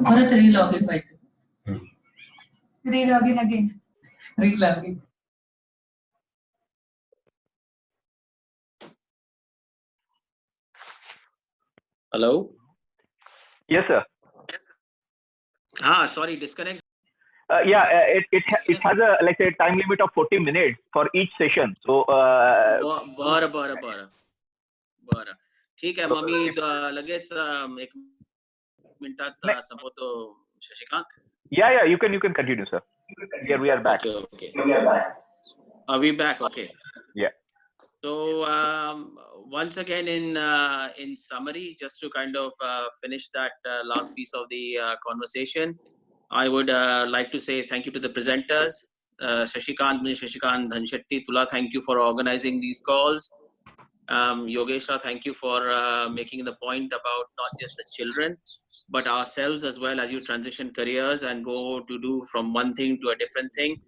परत रीलॉगिन व्हायचं. रीलॉगिन again. रीलॉगिन. Hello? Yes, sir. Sorry, disconnect. It has a time limit of 40 minutes for each session. So बरं. ठीक आहे, मग मी लगेच 1 मिनिटात संपवतो Shashikant. Yeah, you can continue, sir. We are back. Okay. Are we back? Okay. Yeah. So once again, in summary, just to kind of finish that last piece of the conversation, I would like to say thank you to the presenters. Shashikant, Dhanshetty, Tula, thank you for organizing these calls. Yogeshra, thank you for making the point about not just the children, but ourselves as well, as you transition careers and go to do from one thing to a different thing.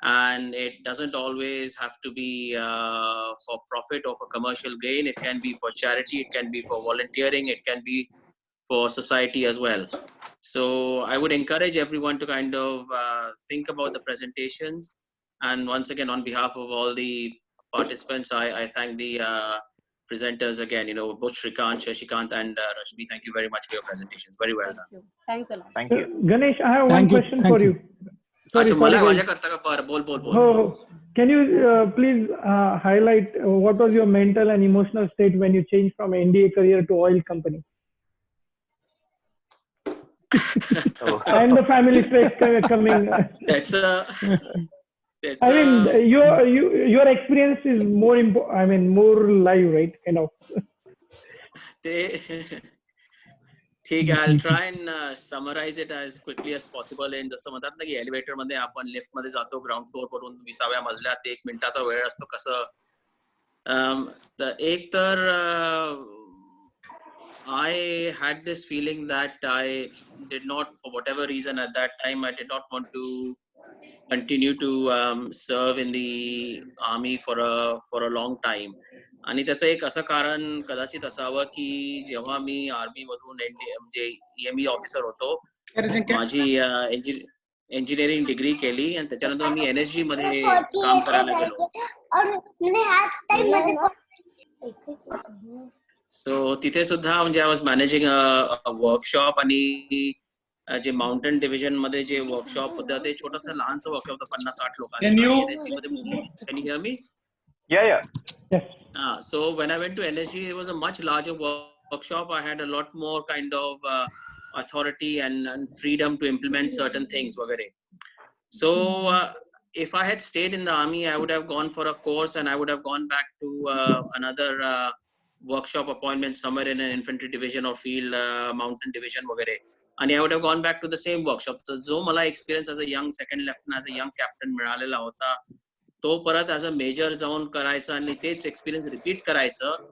And it doesn't always have to be for profit or for commercial gain. It can be for charity, it can be for volunteering, it can be for society as well. So I would encourage everyone to kind of think about the presentations. And once again, on behalf of all the participants, I thank the presenters again, both Shrikant, Shashikant and Rashmi. Thank you very much for your presentations. Very well done. Thanks a lot. Thank you. Ganesh, I have one question for you. Sorry, bol. Can you please highlight what was your mental and emotional state when you changed from NDA career to oil company? And the family stress coming. I mean, your experience is more important. I mean, more live, right? Kind of. ठीक आहे, I'll try and summarize it as quickly as possible. in जसं म्हणतात ना की elevator मध्ये आपण lift मध्ये जातो ग्राउंड फ्लोर वरून 20व्या मजल्यात 1 मिनिटाचा वेळ असतो कसं एक तर I had this feeling that I did not, for whatever reason at that time, I did not want to continue to serve in the army for a long time. आणि त्याचं एक असं कारण कदाचित असावं की जेव्हा मी आर्मी मधून म्हणजे EME ऑफिसर होतो, माझी इंजिनिअरिंग डिग्री केली आणि त्याच्यानंतर मी NSG मध्ये काम करायला गेलो. सो तिथे सुद्धा म्हणजे I was managing a workshop आणि जे माउंटेन डिव्हिजन मध्ये जे वर्कशॉप होतं ते छोटंसं लहानसं वर्कशॉप होतं 50-60 लोकांचं. NSG मध्ये can you hear me? Yeah. So when I went to NSG, it was a much larger workshop. I had a lot more kind of authority and freedom to implement certain things. So if I had stayed in the army, I would have gone for a course and I would have gone back to another workshop appointment somewhere in an infantry division or field mountain division. And I would have gone back to the same workshop. So जो मला experience as a young second lieutenant, as a young captain मिळालेला होता, तो परत as a major जाऊन करायचा आणि तेच एक्सपिरियन्स रिपीट करायचं.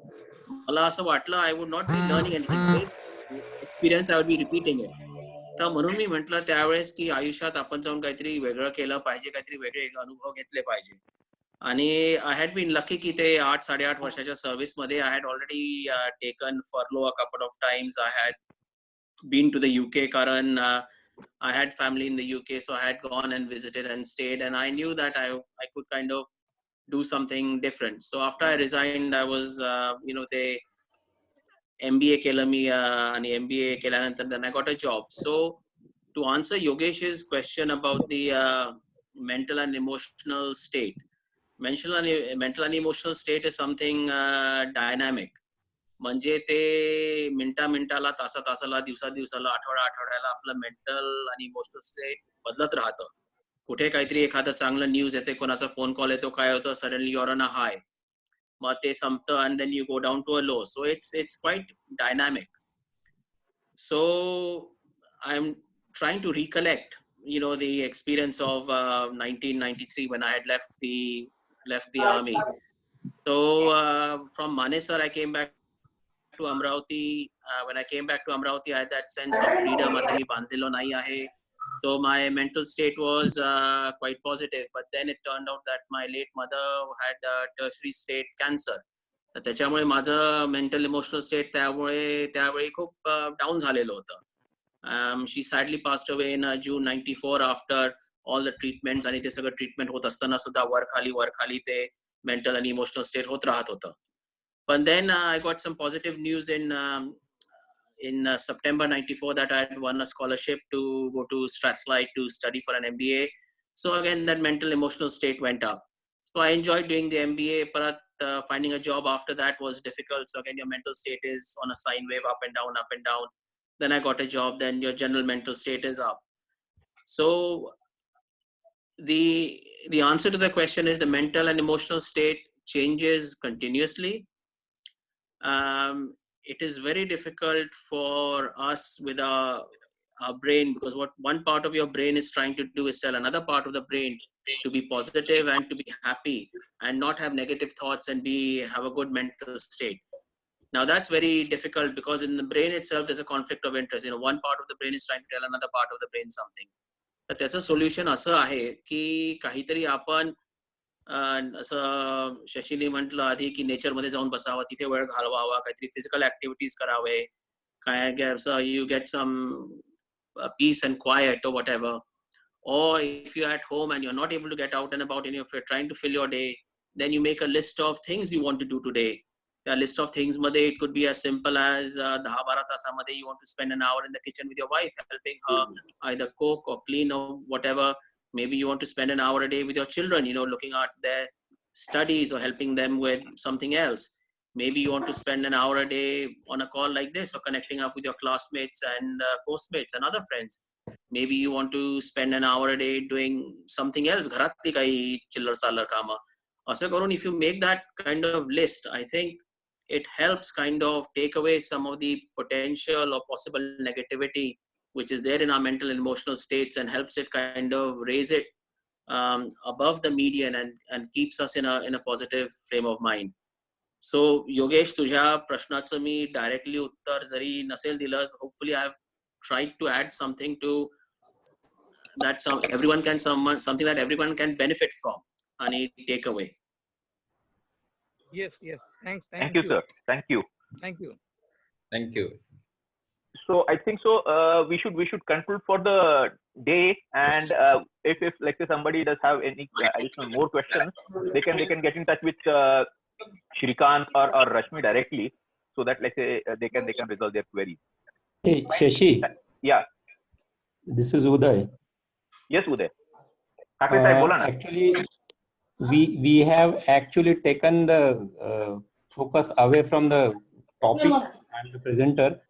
मला असं वाटलं I would not be learning anything. तेच experience I would be repeating it. तर म्हणून मी म्हटलं त्यावेळेस की आयुष्यात आपण जाऊन काहीतरी वेगळं केलं पाहिजे, काहीतरी वेगळे अनुभव घेतले पाहिजे. आणि आय हॅड बीन लकी की ते 8-8.5 वर्षाच्या सर्व्हिस मध्ये I had already taken furlough a couple of times. I had been to the UK कारण I had family in the UK, so I had gone and visited and stayed, and I knew that I could kind of do something different. So after I resigned, I was, they MBA केलं मी आणि MBA केल्यानंतर then I got a job. So to answer Yogesh's question about the mental and emotional state, mental and emotional state is something dynamic. म्हणजे ते मिनिटाला तासाला दिवसाला आठवड्याला आपलं मेंटल आणि इमोशनल स्टेट बदलत राहतं. कुठे काहीतरी एखादं चांगलं न्यूज येते, कोणाचा फोन कॉल येतो, काय होतं, सडनली युअर ऑन अ हाय, मग ते संपतं and then you go down to a low. So it's quite dynamic. So I'm trying to recollect the experience of 1993 when I had left the army. So from Manesar I came back to Amravati. When I came back to Amravati, I had that sense of freedom. आता मी बांधलेलो नाही आहे. So my mental state was quite positive. But then it turned out that my late mother had tertiary state cancer. तर त्याच्यामुळे माझं mental emotional state त्यावेळी खूप down झालेलं होतं. She sadly passed away in June 94 after all the treatments, आणि ते सगळं ट्रीटमेंट होत असताना सुद्धा वर खाली ते मेंटल आणि इमोशनल स्टेट होत राहत होतं. But then I got some positive news in September 94 that I had won a scholarship to go to Strathclyde to study for an MBA. So again, that mental emotional state went up. So I enjoyed doing the MBA, but finding a job after that was difficult. So again, your mental state is on a sine wave, up and down, up and down. Then I got a job, then your general mental state is up. So the answer to the question is the mental and emotional state changes continuously. It is very difficult for us with our brain, because what one part of your brain is trying to do is tell another part of the brain to be positive and to be happy and not have negative thoughts and have a good mental state. Now that's very difficult, because in the brain itself there's a conflict of interest. One part of the brain is trying to tell another part of the brain something. तर त्याचं solution असं आहे की काहीतरी आपण असं शशीने म्हटलं आधी की नेचरमध्ये जाऊन बसावं, तिथे वेळ घालवावा, काहीतरी फिजिकल ऍक्टिव्हिटीज करावे, you get some peace and quiet or whatever. Or if you're at home and you're not able to get out and about, and if you're trying to fill your day, then you make a list of things you want to do today. A list of things मध्ये it could be as simple as 10-12 तासामध्ये you want to spend an hour in the kitchen with your wife, helping her either cook or clean or whatever. Maybe you want to spend an hour a day with your children, looking at their studies or helping them with something else. Maybe you want to spend an hour a day on a call like this, or connecting up with your classmates and postmates and other friends. Maybe you want to spend an hour a day doing something else, घरातली काही चिल्लर चालर कामं. असं करून if you make that kind of list, I think it helps kind of take away some of the potential or possible negativity which is there in our mental and emotional states, and helps it kind of raise it above the median and keeps us in a positive frame of mind. So Yogesh, तुझ्या प्रश्नाचं मी directly उत्तर जरी नसेल दिलं, hopefully I've tried to add something to that something that everyone can benefit from and take away. Yes. Thanks. Thank you, sir. Thank you. Thank you. So I think so. We should conclude for the day. And if like say somebody does have any additional more questions, they can get in touch with Shrikant or Rashmi directly, so that like say they can resolve their queries. Hey, Shashi. Yeah. This is Uday. Yes, Uday. बोला ना. Actually, we have actually taken the focus away from the topic and the presenter.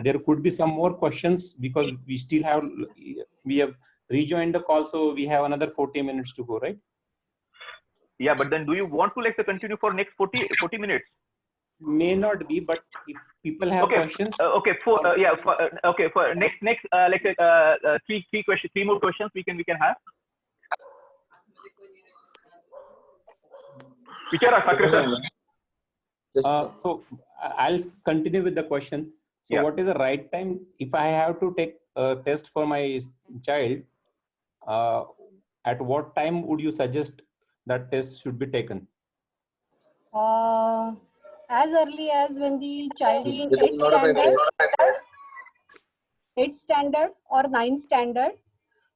There could be some more questions, because we have rejoined the call, so we have another 40 minutes to go, right? Yeah, but then do you want to like to continue for next 40 minutes? May not be, but if people have questions. Okay. For next like three more questions we can have. So I'll continue with the question. So Yeah. What is the right time if I have to take a test for my child? At what time would you suggest that test should be taken? As early as when the child is in 8th standard or 9th standard,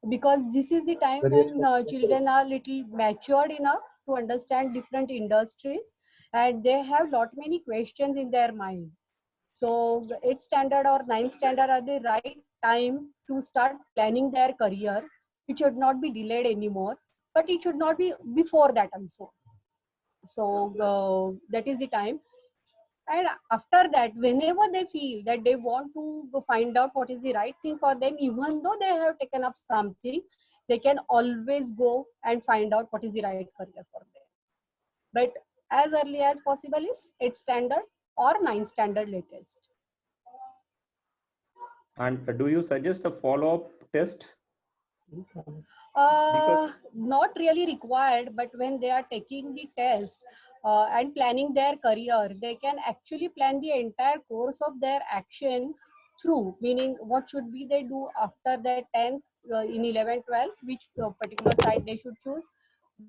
because this is the time when children are little matured enough to understand different industries, and they have many questions in their mind. So 8th standard or 9th standard are the right time to start planning their career. It should not be delayed anymore, but it should not be before that also. So that is the time. And after that, whenever they feel that they want to find out what is the right thing for them, even though they have taken up something, they can always go and find out what is the right career for them. But as early as possible is 8th standard or 9th standard latest. And do you suggest a follow-up test? Not really required, but when they are taking the test and planning their career, they can actually plan the entire course of their action through, meaning what should be they do after their 10th, in 11th, 12th, which particular side they should choose,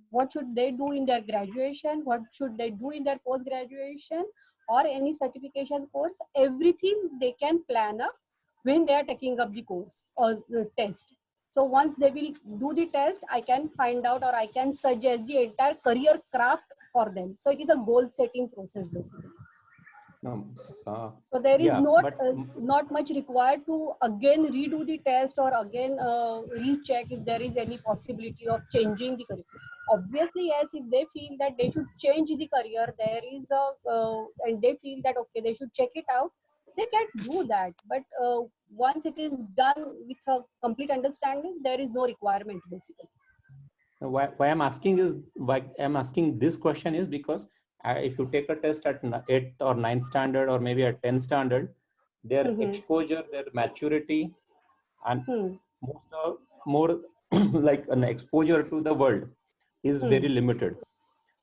what should they do in their graduation, what should they do in their post graduation or any certification course. Everything they can plan up when they are taking up the course or the test. So once they will do the test, I can find out or I can suggest the entire career craft for them. So it is a goal setting process basically. So there is Yeah, not much required to again redo the test or again recheck if there is any possibility of changing the career. Obviously, yes, if they feel that they should change the career, there is a and they feel that okay, they should check it out, they can do that. But once it is done with a complete understanding, there is no requirement basically. why I'm asking this question is because if you take a test at 8th or 9th standard or maybe at 10th standard, their exposure, their maturity, and more like an exposure to the world is very limited.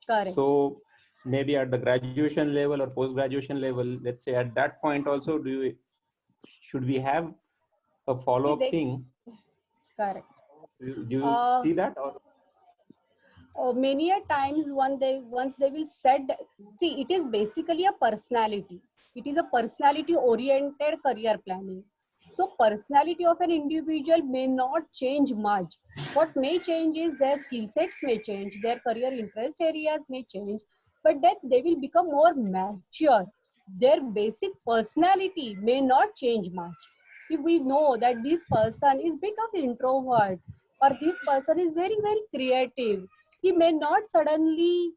Correct. So maybe at the graduation level or post-graduation level, let's say at that point also, should we have a follow-up thing? Correct. Do you see that? Or many a times once they will set, see, it is basically a personality. It is a personality oriented career planning. So personality of an individual may not change much. What may change is their skill sets may change, their career interest areas may change, but then they will become more mature. Their basic personality may not change much. If we know that this person is bit of introvert or this person is very, very creative, he may not suddenly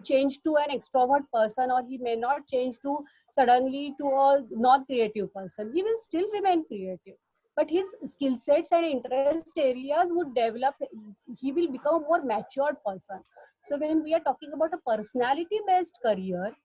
change to an extrovert person, or he may not change to suddenly to a non-creative person. He will still remain creative, but his skill sets and interest areas would develop. He will become a more matured person. So when we are talking about a personality-based career,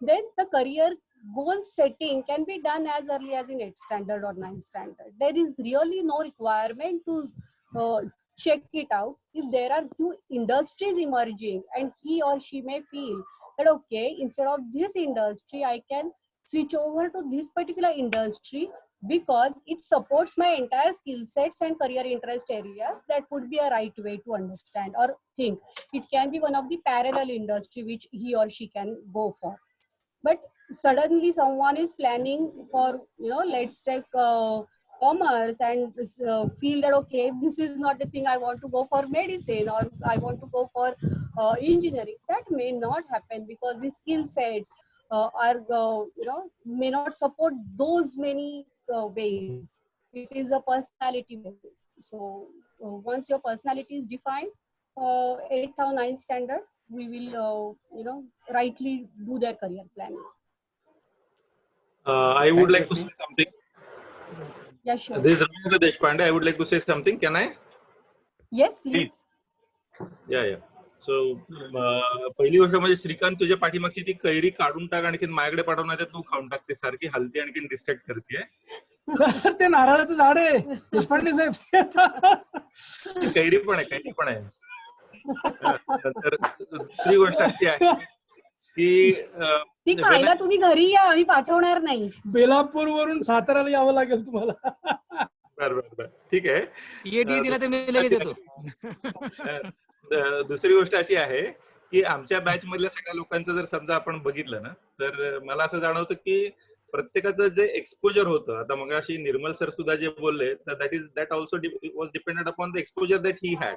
then the career goal setting can be done as early as in 8th standard or 9th standard. There is really no requirement to check it out. If there are new industries emerging and he or she may feel that okay, instead of this industry I can switch over to this particular industry because it supports my entire skill sets and career interest areas, that would be a right way to understand or think. It can be one of the parallel industry which he or she can go for. But suddenly someone is planning for, let's take commerce and feel that okay, this is not the thing, I want to go for medicine or I want to go for engineering. That may not happen because the skill sets may not support those many ways. It is a personality basis. So once your personality is defined, 8th or 9th standard, we will rightly do their career planning. I would like to say something. Yeah, sure. This is Ravindra Deshpande. I would like to say something. Can I? Yes, please. Yeah. So पहिली गोष्ट म्हणजे श्रीकांत, तुझ्या पाठीमागची ती कैरी काढून टाक, आणखीन माझ्याकडे पाठवणार तू खाऊन टाकते, सारखी हलती आणखीन डिस्ट्रॅक्ट करते. ते नारळाचं झाड आहे देशपांडे साहेब. कैरी पण आहे. तर दुसरी गोष्ट अशी आहे की ती खायला तुम्ही घरी या, आम्ही पाठवणार नाही. बेलापूर वरून साताराला यावं लागेल तुम्हाला. बरं ठीक आहे. ईएडी दिला तर मी लगेच येतो. दुसरी गोष्ट अशी आहे की आमच्या बॅच मधल्या सगळ्या लोकांचं जर समजा आपण बघितलं ना, तर मला असं जाणवतं की प्रत्येकाचं जे एक्सपोजर होतं, आता मग अशी निर्मल सर सुद्धा जे बोलले, that also was dependent upon the exposure that he had.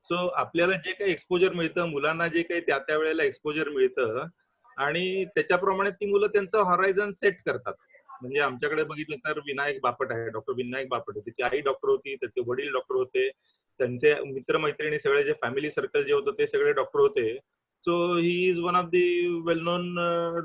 So आपल्याला जे काही एक्सपोजर मिळतं, मुलांना जे काही त्या वेळेला एक्सपोजर मिळतं, आणि त्याच्याप्रमाणे ती मुलं त्यांचं हॉरायझन सेट करतात. म्हणजे आमच्याकडे बघितलं तर विनायक बापट आहे, डॉक्टर विनायक बापट होते, त्याची आई डॉक्टर होती, त्याचे वडील डॉक्टर होते, त्यांचे मित्रमैत्रिणी सगळे जे फॅमिली सर्कल जे होतं ते सगळे डॉक्टर होते. So he is one of the well non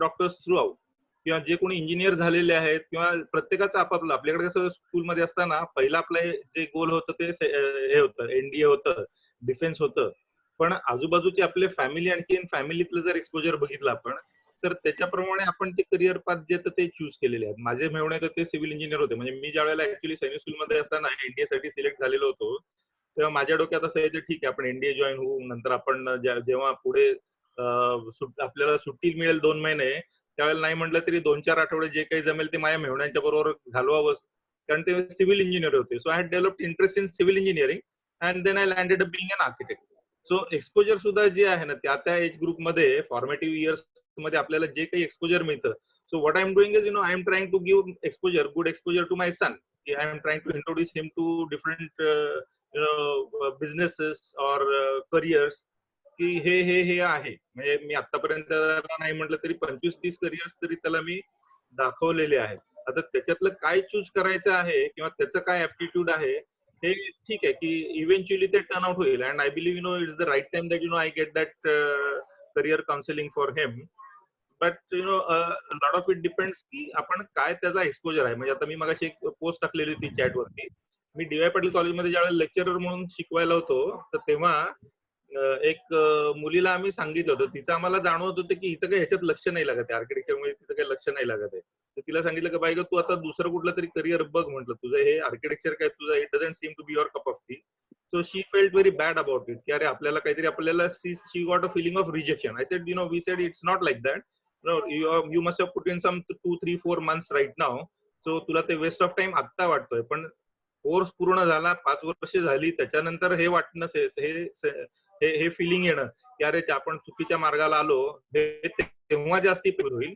doctors through out. किंवा जे कोणी इंजिनियर झालेले आहेत, किंवा प्रत्येकाचं आपापलं, आपल्याकडे कसं स्कूलमध्ये असताना पहिलं आपलं जे गोल होतं ते हे होतं, एनडीए होतं, डिफेन्स होतं, पण आजूबाजूचे आपले फॅमिली आणखीन फॅमिलीतलं जर एक्सपोजर बघितलं आपण, तर त्याच्याप्रमाणे आपण ते करिअर पाथ जे ते चूज केलेले आहेत. माझे मेवणे तर ते सिव्हिल इंजिनियर होते. म्हणजे मी ज्या वेळेला ऍक्च्युली सैनिक स्कूलमध्ये असताना एनडीए साठी सिलेक्ट झालेलो होतो, तेव्हा माझ्या डोक्यात असं यायचं ठीक आहे आपण एनडीए जॉईन होऊ, नंतर आपण जेव्हा पुढे आपल्याला सुट्टी मिळेल 2 महिने, त्यावेळेला नाही म्हटलं तरी 2-4 आठवडे जे काही जमेल ते माझ्या मेवण्यांच्या बरोबर घालवावं, कारण ते सिव्हिल इंजिनियर होते. So I had developed interest in civil engineering and then I landed up being an architect. So exposure सुद्धा जे आहे ना त्या एज ग्रुपमध्ये फॉर्मेटिव्ह इयर्स मध्ये आपल्याला जे काही एक्सपोजर मिळतं. So what I am doing is I am trying to give exposure, good exposure to my son. I am trying to introduce him to different businesses और करिअर्स, की हे आहे. म्हणजे मी आतापर्यंत त्याला नाही म्हटलं तरी 25-30 करिअर्स तरी त्याला मी दाखवलेले आहेत. आता त्याच्यातलं काय चूज करायचं आहे किंवा त्याचं काय ऍप्टिट्यूड आहे हे ठीक आहे की इव्हेंच्युअली ते टर्न आउट होईल. And I believe it's the right time that I get that career counselling for him. But lot of it depends की आपण काय त्याचा एक्सपोजर आहे. म्हणजे आता मी मगाशी एक पोस्ट टाकलेली होती चॅटवरती. मी डी वाय पाटील कॉलेजमध्ये ज्यावेळेला लेक्चरर म्हणून शिकवायला होतो तर तेव्हा एक मुलीला आम्ही सांगितलं होतं, तिचं आम्हाला जाणवत होतं की हिचं काही ह्याच्यात लक्ष नाही लागत आहे, आर्किटेक्चरमध्ये तिचं काही लक्ष नाही लागत आहे. तर तिला सांगितलं की बाई तू आता दुसरं कुठलं तरी करिअर बघ म्हटलं, तुझं हे आर्किटेक्चर काय तुझं it doesn't seem to be your cup of tea. So she felt very bad about it की अरे आपल्याला काहीतरी आपल्याला she got a feeling of rejection. I said we said it's not like that. You must have put in some 2-3-4 months right now. So तुला ते waste of time आत्ता वाटतोय, पण कोर्स पूर्ण झाला 5 वर्ष झाली त्याच्यानंतर हे वाटणं हे फिलिंग येणं की अरे आपण चुकीच्या मार्गाला आलो हे तेव्हा जास्ती होईल.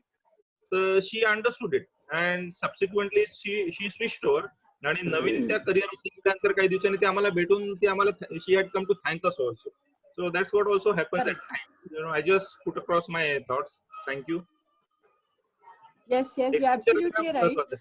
तर she understood it and subsequently she switched over. आणि नवीन त्या करिअर नंतर काही दिवसांनी ते आम्हाला भेटून ते आम्हाला she had come to thank us also. So that's what also happens at time. I just put across my thoughts. Thank you. Yes yes, you absolutely right.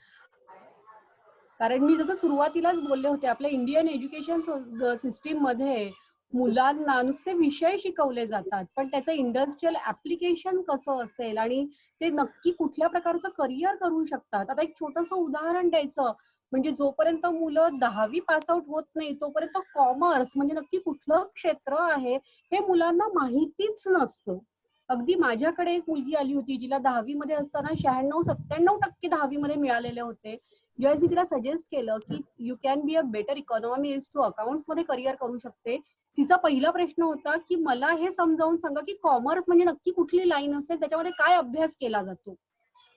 कारण मी जसं सुरुवातीलाच बोलले होते, आपल्या इंडियन एज्युकेशन सिस्टीम मध्ये मुलांना नुसते विषय शिकवले जातात, पण त्याचं इंडस्ट्रियल ऍप्लिकेशन कसं असेल आणि ते नक्की कुठल्या प्रकारचं करिअर करू शकतात. आता एक छोटंसं उदाहरण द्यायचं म्हणजे जोपर्यंत मुलं 10वी पास आउट होत नाही तोपर्यंत कॉमर्स म्हणजे नक्की कुठलं क्षेत्र आहे हे मुलांना माहितीच नसतं. अगदी माझ्याकडे एक मुलगी आली होती जिला 10वी मध्ये असताना 96-97% 10वी मध्ये मिळालेले होते. ज्यावेळेस मी तिला सजेस्ट केलं की you can be a better economist, तू अकाउंट्स मध्ये करिअर करू शकते, तिचा पहिला प्रश्न होता की मला हे समजावून सांगा की कॉमर्स म्हणजे नक्की कुठली लाईन असेल, त्याच्यामध्ये काय अभ्यास केला जातो.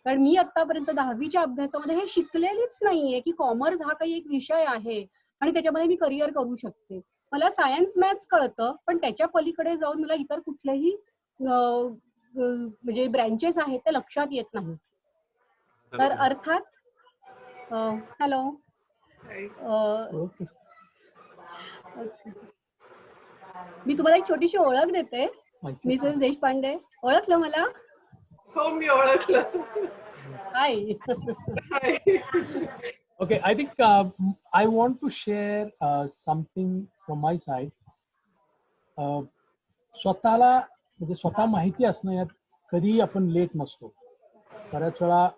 कारण मी आतापर्यंत 10वीच्या अभ्यासामध्ये हे शिकलेलीच नाहीये की कॉमर्स हा काही एक विषय आहे आणि त्याच्यामध्ये मी करिअर करू शकते. मला सायन्स मॅथ्स कळतं, पण त्याच्या पलीकडे जाऊन मला इतर कुठलेही म्हणजे ब्रँचेस आहेत ते लक्षात येत नाही. तर अर्थात हॅलो मी तुम्हाला एक छोटीशी ओळख देते. मिसेस देशपांडे, ओळखलं मला? हो, मी ओळखलं. हाय. Okay, I think I want to share something from my side. स्वतःला म्हणजे स्वतः माहिती असणं यात कधीही आपण लेट नसतो. बऱ्याच वेळा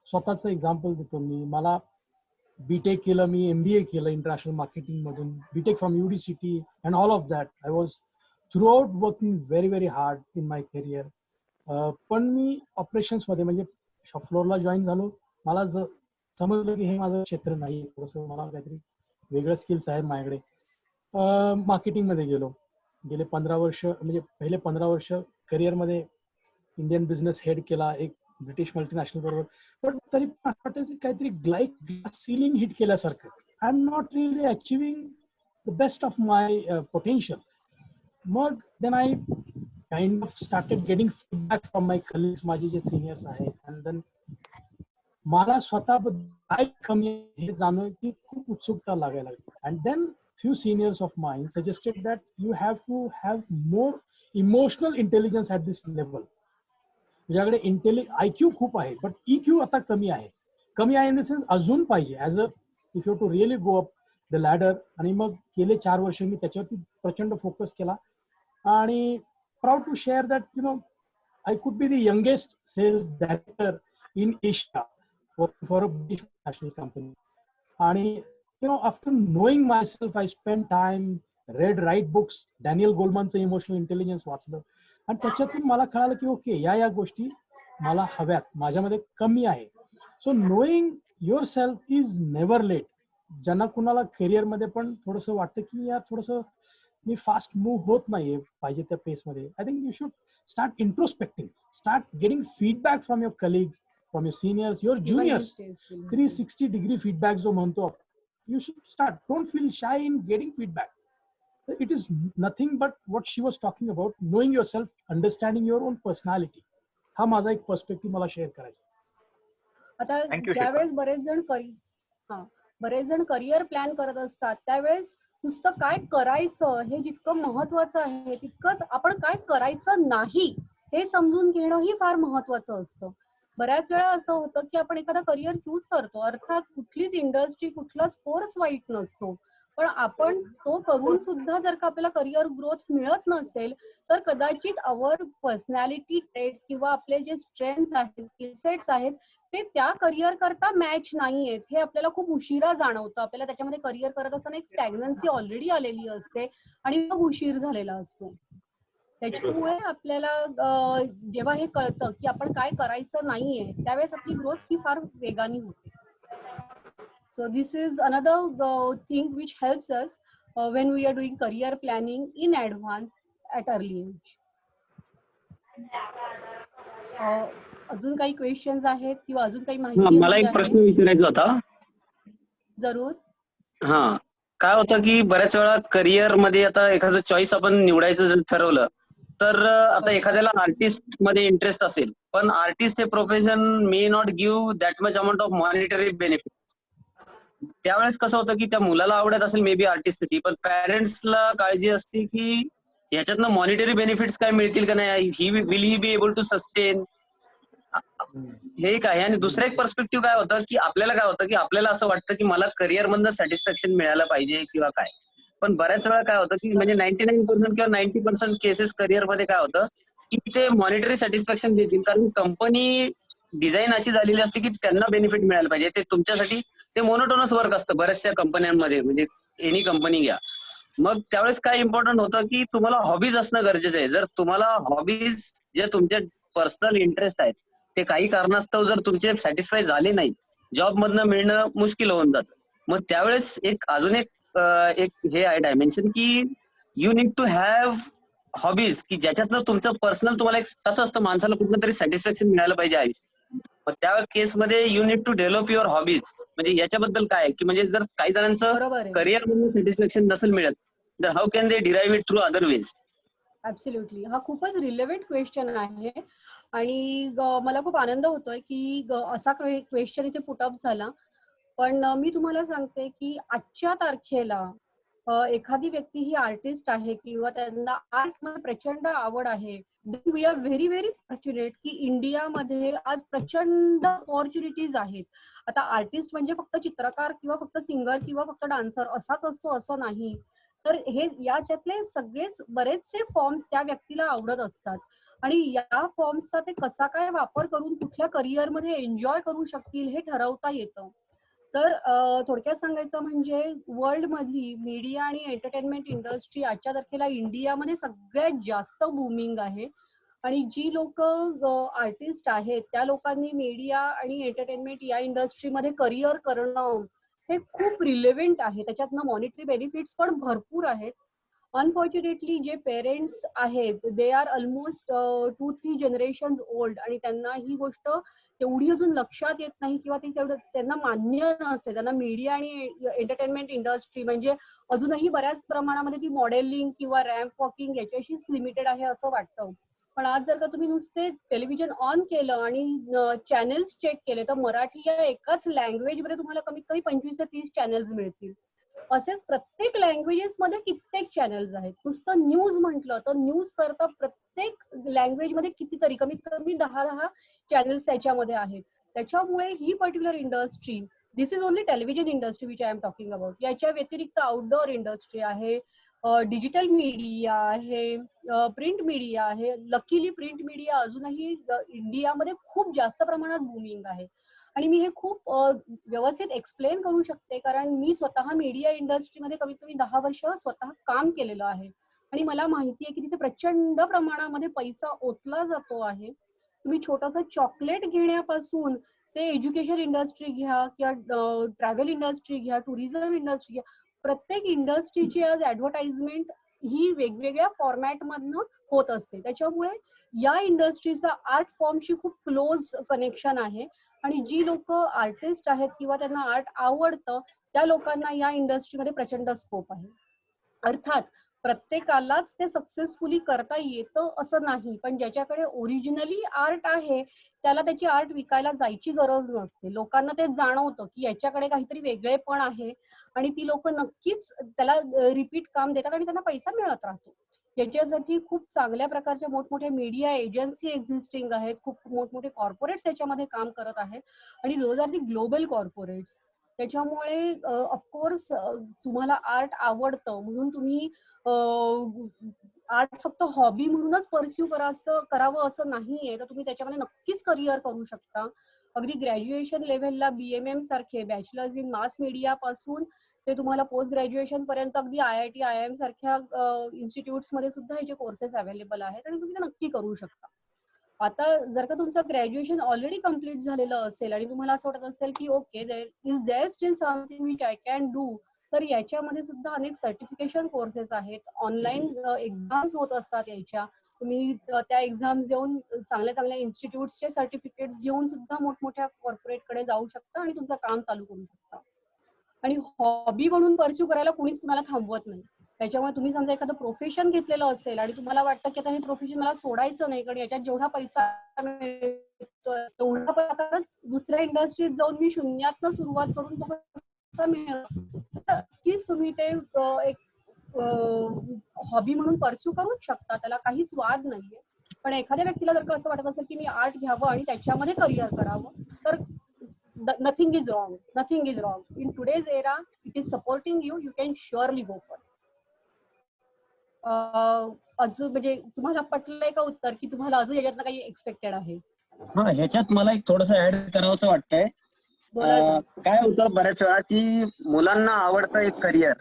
स्वतःचं एक्झाम्पल देतो मी. मला बीटेक केलं, मी MBA केलं इंटरनॅशनल मार्केटिंग मधून, BTech from UDCT and all of that. I was throughout working very very hard in my career. पण मी ऑपरेशन्समध्ये म्हणजे फ्लोअरला जॉईन झालो. मला समजलं की हे माझं क्षेत्र नाही, थोडंसं मला काहीतरी वेगळं स्किल्स आहेत माझ्याकडे. मार्केटिंगमध्ये गेलो. गेले 15 वर्ष म्हणजे पहिले 15 वर्ष करिअरमध्ये इंडियन बिझनेस हेड केला एक ब्रिटिश मल्टीनॅशनल बरोबर. पण तरी वाटायचं काहीतरी ग्लास सिलिंग हिट केल्यासारखं. I am not really achieving the best of my potential. मग then I kind of started getting feedback from my colleagues, माझे जे सिनियर्स आहेत. अँड देन मला स्वतःबद्दल काय कमी आहे हे जाणून की खूप उत्सुकता लागायला लागली. And then few seniors of mine suggested that you have to have more emotional intelligence at this level. तुझ्याकडे IQ खूप आहे, but EQ आता कमी आहे. कमी आहे इन द सेन्स अजून पाहिजे as a if you to really go up the ladder. आणि मग गेले 4 वर्ष मी त्याच्यावरती प्रचंड फोकस केला. आणि proud to share that I could be the youngest sales director in Asia for a big national company. आणि after knowing myself, I spent time, read right books, Daniel गोलमनचं इमोशनल इंटेलिजन्स वाचलं. आणि त्याच्यातून मला कळालं की ओके या गोष्टी मला हव्यात, माझ्यामध्ये कमी आहे. So knowing yourself is never late. ज्यांना कुणाला करिअरमध्ये पण थोडंसं वाटतं की यार थोडंसं मी फास्ट मूव्ह होत नाहीये पाहिजे त्या पेसमध्ये, I think you should start introspecting, start getting feedback from your colleagues, from your seniors, your juniors. 360 degree feedback जो म्हणतो, you should start. Don't feel shy in getting feedback. It is nothing but what she was talking about, knowing yourself, understanding your own personality. हा माझा एक perspective मला share करायचा. आता ज्यावेळेस बरेच जण करिअर प्लॅन करत असतात त्यावेळेस नुसतं काय करायचं हे जितकं महत्वाचं आहे तितकंच आपण काय करायचं नाही हे समजून घेणं ही फार महत्वाचं असतं. बऱ्याच वेळा असं होतं की आपण एखादा करिअर चूज करतो, अर्थात कुठलीच इंडस्ट्री कुठलाच कोर्स वाईट नसतो, पण आपण तो करून सुद्धा जर का आपल्याला करिअर ग्रोथ मिळत नसेल तर कदाचित आवर पर्सनॅलिटी ट्रेट्स किंवा आपले जे स्ट्रेंथ्स आहेत, स्किल सेट्स आहेत ते त्या करिअर करता मॅच नाहीयेत हे आपल्याला खूप उशिरा जाणवतं. आपल्याला त्याच्यामध्ये करिअर करत असताना एक स्टॅग्नन्सी ऑलरेडी आलेली असते आणि मग उशीर झालेला असतो. त्याच्यामुळे आपल्याला जेव्हा हे कळतं की आपण काय करायचं नाहीये त्यावेळेस आपली ग्रोथ ही फार वेगाने होते. So this is another thing which helps us when we are doing career planning in advance at early age. अजून काही क्वेश्चन्स आहेत किंवा अजून काही माहिती? मला एक प्रश्न विचारायचा होता. जरूर. हा, काय होतं की बऱ्याच वेळा करिअर मध्ये आता एखादं चॉईस आपण निवडायचं जर ठरवलं तर आता एखाद्याला आर्टिस्ट मध्ये इंटरेस्ट असेल पण आर्टिस्ट हे profession may not give that much amount of monetary benefit. त्यावेळेस कसं होतं की त्या मुलाला आवडत असेल मे बी आर्टिस्टसाठी पण पॅरेंट्सला काळजी असते की ह्याच्यातनं मॉनिटरी बेनिफिट्स काय मिळतील का नाही, will he be able to sustain, हे एक आहे. आणि दुसरा एक पर्स्पेक्टिव्ह काय होतं की आपल्याला काय होतं की आपल्याला असं वाटतं की मला करिअर मधनं सॅटिस्फॅक्शन मिळायला पाहिजे किंवा काय, पण बऱ्याच वेळा काय होतं की म्हणजे 99% किंवा 90% केसेस करिअर मध्ये काय होतं की ते मॉनिटरी सॅटिस्फॅक्शन देतील कारण कंपनी डिझाईन अशी झालेली असते की त्यांना बेनिफिट मिळायला पाहिजे. ते तुमच्यासाठी ते मोनोटोनस वर्क असतं बऱ्याचशा कंपन्यांमध्ये, म्हणजे एनी कंपनी घ्या. मग त्यावेळेस काय इम्पॉर्टंट होतं की तुम्हाला हॉबीज असणं गरजेचं आहे. जर तुम्हाला हॉबीज जे तुमचे पर्सनल इंटरेस्ट आहेत ते काही कारणास्तव जर तुमचे सॅटिस्फाय झाले नाही, जॉब मधनं मिळणं मुश्किल होऊन जातं. मग त्यावेळेस अजून एक हे आहे डायमेन्शन की you need to have hobbies की ज्याच्यातनं तुमचं पर्सनल तुम्हाला एक कसं असतं माणसाला कुठलं तरी सॅटिस्फॅक्शन मिळायला पाहिजे आयुष्यात. मग त्या केसमध्ये you need to develop your hobbies. म्हणजे याच्याबद्दल काय की म्हणजे जर काही जणांचं करिअर मधून सॅटिस्फॅक्शन नसेल मिळत तर how can they derive it through other ways. Absolutely, हा खूपच रिलेव्हंट क्वेश्चन आहे आणि मला खूप आनंद होतोय की असा क्वेश्चन इथे पुटअप झाला. पण मी तुम्हाला सांगते की आजच्या तारखेला एखादी व्यक्ती ही आर्टिस्ट आहे किंवा त्यांना आर्ट मध्ये प्रचंड आवड आहे, we are very very fortunate की इंडियामध्ये आज प्रचंड ऑपॉर्च्युनिटीज आहेत. आता आर्टिस्ट म्हणजे फक्त चित्रकार किंवा फक्त सिंगर किंवा फक्त डान्सर असाच असतो असं नाही, तर हे याच्यातले सगळेच बरेचसे फॉर्म्स त्या व्यक्तीला आवडत असतात आणि या फॉर्म्सचा ते कसा काय वापर करून कुठल्या करिअरमध्ये एन्जॉय करू शकतील हे ठरवता येतं. तर थोडक्यात सांगायचं म्हणजे वर्ल्ड मधली मीडिया आणि एंटरटेनमेंट इंडस्ट्री आजच्या तारखेला इंडियामध्ये सगळ्यात जास्त बूमिंग आहे आणि जी लोक आर्टिस्ट आहेत त्या लोकांनी मीडिया आणि एंटरटेनमेंट या इंडस्ट्रीमध्ये करिअर करणं हे खूप रिलेव्हंट आहे. त्याच्यातनं मॉनिटरी बेनिफिट्स पण भरपूर आहेत. अनफॉर्च्युनेटली जे पेरेंट्स आहेत they are almost 2-3 generations old आणि त्यांना ही गोष्ट तेवढी अजून लक्षात येत नाही किंवा ती तेवढं त्यांना मान्य नसते. त्यांना मीडिया आणि एंटरटेनमेंट इंडस्ट्री म्हणजे अजूनही बऱ्याच प्रमाणामध्ये ती मॉडेलिंग किंवा रॅम्प वॉकिंग याच्याशीच लिमिटेड आहे असं वाटतं. पण आज जर का तुम्ही नुसते टेलिव्हिजन ऑन केलं आणि चॅनेल्स चेक केले तर मराठी या एकाच लँग्वेजमध्ये तुम्हाला कमीत कमी 25 ते 30 चॅनेल्स मिळतील. असेच प्रत्येक लँग्वेजेस मध्ये कित्येक चॅनल्स आहेत. नुसतं न्यूज म्हटलं तर न्यूज करता प्रत्येक लँग्वेजमध्ये कितीतरी कमीत कमी 10 चॅनल्स त्याच्यामध्ये आहेत. त्याच्यामुळे ही particular industry, this is only television industry which I am talking about, याच्या व्यतिरिक्त आउटडोअर इंडस्ट्री आहे, डिजिटल मीडिया आहे, प्रिंट मीडिया आहे. लकीली प्रिंट मीडिया अजूनही इंडियामध्ये खूप जास्त प्रमाणात बूमिंग आहे आणि मी हे खूप व्यवस्थित एक्सप्लेन करू शकते कारण मी स्वतः मीडिया इंडस्ट्रीमध्ये कमीत कमी 10 वर्ष स्वतः काम केलेलं आहे आणि मला माहिती आहे की तिथे प्रचंड प्रमाणामध्ये पैसा ओतला जातो आहे. तुम्ही छोटंसं चॉकलेट घेण्यापासून ते एज्युकेशन इंडस्ट्री घ्या किंवा ट्रॅव्हल इंडस्ट्री घ्या, टुरिझम इंडस्ट्री घ्या, प्रत्येक इंडस्ट्रीची आज ऍडव्हर्टाइजमेंट ही वेगवेगळ्या फॉर्मॅटमधनं होत असते. त्याच्यामुळे या इंडस्ट्रीचा आर्ट फॉर्मशी खूप क्लोज कनेक्शन आहे आणि जी लोक आर्टिस्ट आहेत किंवा त्यांना आर्ट आवडतं त्या लोकांना या इंडस्ट्रीमध्ये प्रचंड स्कोप आहे. अर्थात प्रत्येकालाच ते सक्सेसफुली करता येतं असं नाही, पण ज्याच्याकडे ओरिजिनली आर्ट आहे त्याला त्याची आर्ट विकायला जायची गरज नसते. लोकांना ते जाणवतं की याच्याकडे काहीतरी वेगळेपण आहे आणि ती लोक नक्कीच त्याला रिपीट काम देतात आणि त्यांना पैसा मिळत राहतो. याच्यासाठी खूप चांगल्या प्रकारच्या मोठमोठ्या मीडिया एजन्सी एक्झिस्टिंग आहेत, खूप मोठमोठे कॉर्पोरेट्स याच्यामध्ये काम करत आहेत आणि those are the global corporates. त्याच्यामुळे ऑफकोर्स तुम्हाला आर्ट आवडतं म्हणून तुम्ही आर्ट फक्त हॉबी म्हणूनच परस्यू करावं असं नाहीये, तर तुम्ही त्याच्यामध्ये नक्कीच करिअर करू शकता. अगदी ग्रॅज्युएशन लेव्हलला BMM सारखे बॅचलर्स इन मास मीडिया पासून ते तुम्हाला पोस्ट ग्रॅज्युएशन पर्यंत अगदी IIT IIM सारख्या इन्स्टिट्यूट्स मध्ये सुद्धा ह्याचे कोर्सेस अवेलेबल आहेत आणि तुम्ही ते नक्की करू शकता. आता जर का तुमचं ग्रॅज्युएशन ऑलरेडी कम्प्लीट झालेलं असेल आणि तुम्हाला असं वाटत असेल की okay is there still something which I can do, तर याच्यामध्ये सुद्धा अनेक सर्टिफिकेशन कोर्सेस आहेत, ऑनलाईन एक्झाम्स होत असतात याच्या. तुम्ही त्या एक्झाम्स देऊन चांगल्या चांगल्या इन्स्टिट्यूट्सचे सर्टिफिकेट्स घेऊन सुद्धा मोठमोठ्या कॉर्पोरेटकडे जाऊ शकता आणि तुमचं काम चालू करू शकता. आणि हॉबी म्हणून परस्यू करायला कोणीच कुणाला थांबवत नाही. त्याच्यामुळे तुम्ही समजा एखादं प्रोफेशन घेतलेलं असेल आणि तुम्हाला वाटतं की आता हे प्रोफेशन मला सोडायचं नाही कारण याच्यात जेवढा पैसा मिळतोय तेवढा पैसा दुसऱ्या इंडस्ट्रीत जाऊन मी शून्यातनं सुरुवात करून पैसा मिळतो, नक्कीच तुम्ही ते एक हॉबी म्हणून परस्यू करूच शकता, त्याला काहीच वाद नाहीये. पण एखाद्या व्यक्तीला जर का असं वाटत असेल की मी आर्ट घ्यावं आणि त्याच्यामध्ये करिअर करावं, तर nothing is wrong. In today's era, it is supporting you. You can surely go for it. अजून म्हणजे तुम्हाला पटलंय का उत्तर की तुम्हाला अजून याच्यातनं काही एक्सपेक्टेड आहे? हा, ह्याच्यात मला एक थोडंसं ऍड करावं असं वाटतंय. काय होतं बऱ्याच वेळा की मुलांना आवडतं एक करिअर.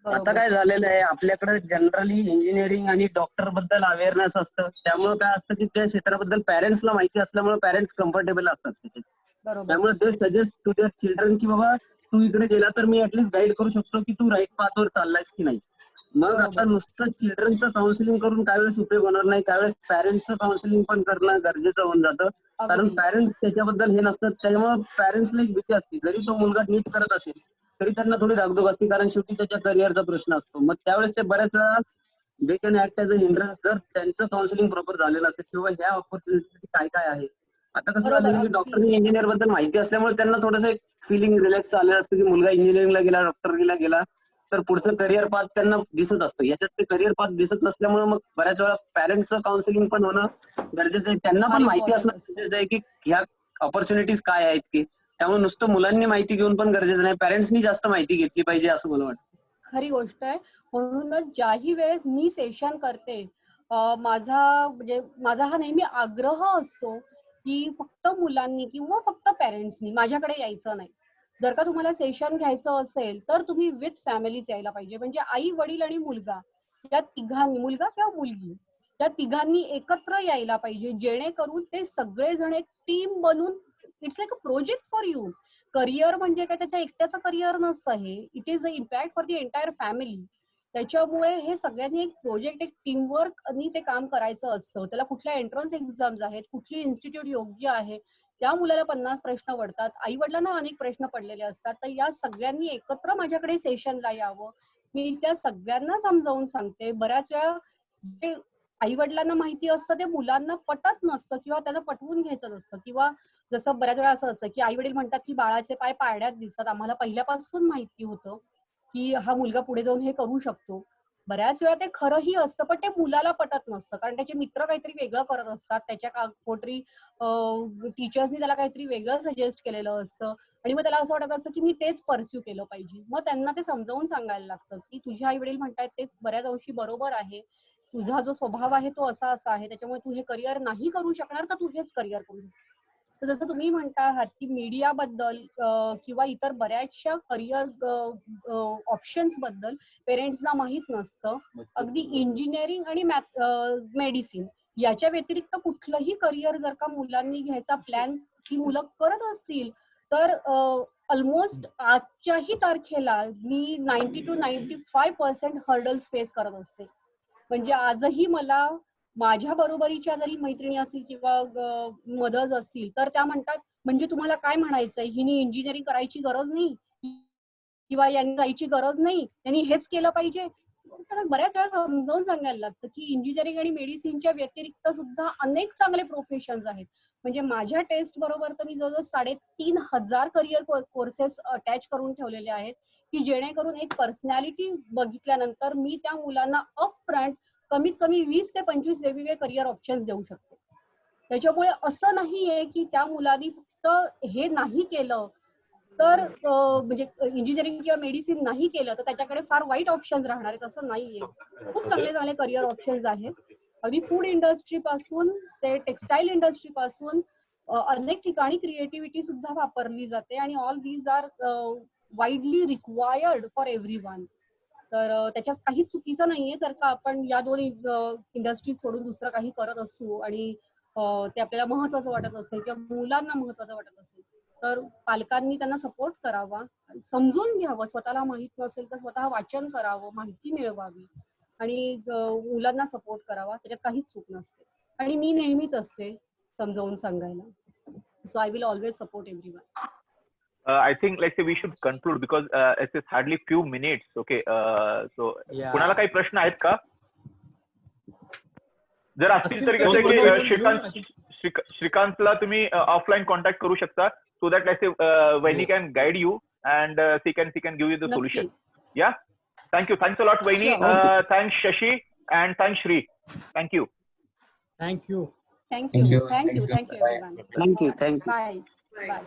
आता काय झालेलं आहे, आपल्याकडे जनरली इंजिनिअरिंग आणि डॉक्टर बद्दल अवेअरनेस असतं, त्यामुळे काय असतं की त्या क्षेत्राबद्दल पॅरेंट्सला माहिती असल्यामुळे पॅरेंट्स कम्फर्टेबल असतात तिथे. त्यामुळे ते सजेस्ट टू देअर चिल्ड्रन की बाबा तू इकडे गेला तर मी ऍटलीस्ट गाईड करू शकतो की तू राईट पाथवर चाललायस की नाही. मग आता नुसतं चिल्ड्रनचं काउन्सिलिंग करून काय वेळेस उपयोग होणार नाही, त्यावेळेस पॅरेंट्सचं काउन्सिलिंग पण करणं गरजेचं होऊन जातं. कारण पॅरेंट्स त्याच्याबद्दल हे नसतात, त्यामुळे पॅरेंट्सला एक भीती असते. जरी तो मुलगा नीट करत असेल तरी त्यांना थोडी धाकधूक असते, कारण शेवटी त्याच्या करिअरचा प्रश्न असतो. मग त्यावेळेस ते बऱ्याच वेळा they can act as a hindrance जर त्यांचं काउन्सिलिंग प्रॉपर झालेलं असेल किंवा ह्या ऑपॉर्च्युनिटी काय काय आहे. आता कसं झालेलं की डॉक्टर इंजिनियर बद्दल माहिती असल्यामुळे त्यांना थोडंसं एक फिलिंग रिलॅक्स आलेलं असतं की मुलगा इंजिनिअरिंगला गेला, डॉक्टरला गेला तर पुढचं करिअर पाथ त्यांना दिसत असतं. याच्यात ते करिअर पाथ दिसत नसल्यामुळे मग बऱ्याच वेळा पॅरेंट्सचं काउन्सिलिंग पण होणं गरजेचं आहे. त्यांना पण माहिती असणं गरजेचं आहे की ह्या ऑपॉर्च्युनिटीज काय आहेत की. त्यामुळे नुसतं मुलांनी माहिती घेऊन पण गरजेचं नाही, पॅरेंट्सनी जास्त माहिती घेतली पाहिजे असं मला वाटतं. खरी गोष्ट आहे. म्हणूनच ज्याही वेळेस मी सेशन करते, माझा हा नेहमी आग्रह असतो की फक्त मुलांनी किंवा फक्त पॅरेंट्सनी माझ्याकडे यायचं नाही. जर का तुम्हाला सेशन घ्यायचं असेल तर तुम्ही विथ फॅमिलीच यायला पाहिजे. म्हणजे आई वडील आणि मुलगा या तिघांनी, मुलगा किंवा मुलगी या तिघांनी एकत्र यायला पाहिजे, जेणेकरून ते सगळेजण एक टीम बनून it's like a project for you. Career म्हणजे काय त्याच्या एकट्याचं करिअर नसतं, हे it is a impact for the entire family. त्याच्यामुळे हे सगळ्यांनी एक प्रोजेक्ट, एक टीमवर्क आणि ते काम करायचं असतं. त्याला कुठल्या एंट्रन्स एक्झाम्स आहेत, कुठली इन्स्टिट्यूट योग्य आहे, त्या मुलाला 50 प्रश्न पडतात, आई वडिलांना अनेक प्रश्न पडलेले असतात. तर या सगळ्यांनी एकत्र माझ्याकडे सेशनला यावं. मी त्या सगळ्यांना समजावून सांगते. बऱ्याच वेळा जे आई वडिलांना माहिती असतं ते मुलांना पटत नसतं किंवा त्यांना पटवून घ्यायचं नसतं. किंवा जसं बऱ्याच वेळा असं असतं की आई वडील म्हणतात की बाळाचे पाय पारड्यात दिसतात, आम्हाला पहिल्यापासून माहिती होतं की हा मुलगा पुढे जाऊन हे करू शकतो. बऱ्याच वेळा ते खरंही असतं, पण ते मुलाला पटत नसतं, कारण त्याचे मित्र काहीतरी वेगळं करत असतात, त्याच्या कोणतरी टीचर्सनी त्याला काहीतरी वेगळं सजेस्ट केलेलं असतं आणि मग त्याला असं वाटत असतं की मी तेच परस्यू केलं पाहिजे. मग त्यांना ते समजावून सांगायला लागतं की तुझे आई वडील म्हणतात ते बऱ्याच अंशी बरोबर आहे, तुझा जो स्वभाव आहे तो असा असा आहे, त्याच्यामुळे तू हे करिअर नाही करू शकणार, तर तू हेच करिअर करू शकणार. तर जसं तुम्ही म्हणता आहात की मीडियाबद्दल किंवा इतर बऱ्याचशा करिअर ऑप्शन्स बद्दल पेरेंट्सना माहीत नसतं. अगदी इंजिनिअरिंग आणि मेडिसिन याच्या व्यतिरिक्त कुठलंही करिअर जर का मुलांनी घ्यायचा प्लॅन ही मुलं करत असतील तर ऑलमोस्ट आजच्याही तारखेला मी 90 to 95% हर्डल्स फेस करत असते. म्हणजे आजही मला माझ्या बरोबरीच्या जरी मैत्रिणी असतील किंवा मदर्स असतील तर त्या म्हणतात म्हणजे तुम्हाला काय म्हणायचंय, हिने इंजिनिअरिंग करायची गरज नाही किंवा यांनी जायची गरज नाही, यांनी हेच केलं पाहिजे. त्यांना बऱ्याच वेळा समजावून सांगायला लागतं की इंजिनिअरिंग आणि मेडिसिनच्या व्यतिरिक्त सुद्धा अनेक चांगले प्रोफेशन्स आहेत. म्हणजे माझ्या टेस्ट बरोबर तर मी जवळजवळ 3,500 करिअर कोर्सेस अटॅच करून ठेवलेले आहेत की जेणेकरून एक पर्सनॅलिटी बघितल्यानंतर मी त्या मुलांना अप फ्रंट कमीत कमी 20 ते 25 वेगवेगळे करिअर ऑप्शन्स देऊ शकते. त्याच्यामुळे असं नाहीये की त्या मुलांनी फक्त हे नाही केलं तर म्हणजे इंजिनिअरिंग किंवा मेडिसिन नाही केलं तर त्याच्याकडे फार वाईट ऑप्शन्स राहणार आहेत असं नाहीये. खूप चांगले चांगले करिअर ऑप्शन्स आहेत. अगदी फूड इंडस्ट्री पासून ते टेक्सटाईल इंडस्ट्री पासून अनेक ठिकाणी क्रिएटिव्हिटी सुद्धा वापरली जाते आणि all these are widely required for everyone. तर त्याच्यात काही चुकीचं नाहीये जर का आपण या दोन इंडस्ट्रीज सोडून दुसरं काही करत असू आणि ते आपल्याला महत्वाचं वाटत असेल किंवा मुलांना महत्वाचं वाटत असेल तर पालकांनी त्यांना सपोर्ट करावा, समजून घ्यावं. स्वतःला माहित नसेल तर स्वतः वाचन करावं, माहिती मिळवावी आणि मुलांना सपोर्ट करावा. त्याच्यात काहीच चूक नसते आणि मी नेहमीच असते समजावून सांगायला. So I will always support everyone. I think like we should conclude because it's hardly few minutes. Okay. So कुणाला काही प्रश्न आहेत का? जर असतील तर कसं की श्रीकांतला तुम्ही ऑफलाईन कॉन्टॅक्ट करू शकता so that let's say when he can guide you and he can give you the solution. Yeah. Thank you. Thanks a lot, Vaini. Thanks Shashi and thanks Shri. Thank you. Thank you everyone. Thank you. Bye. Bye.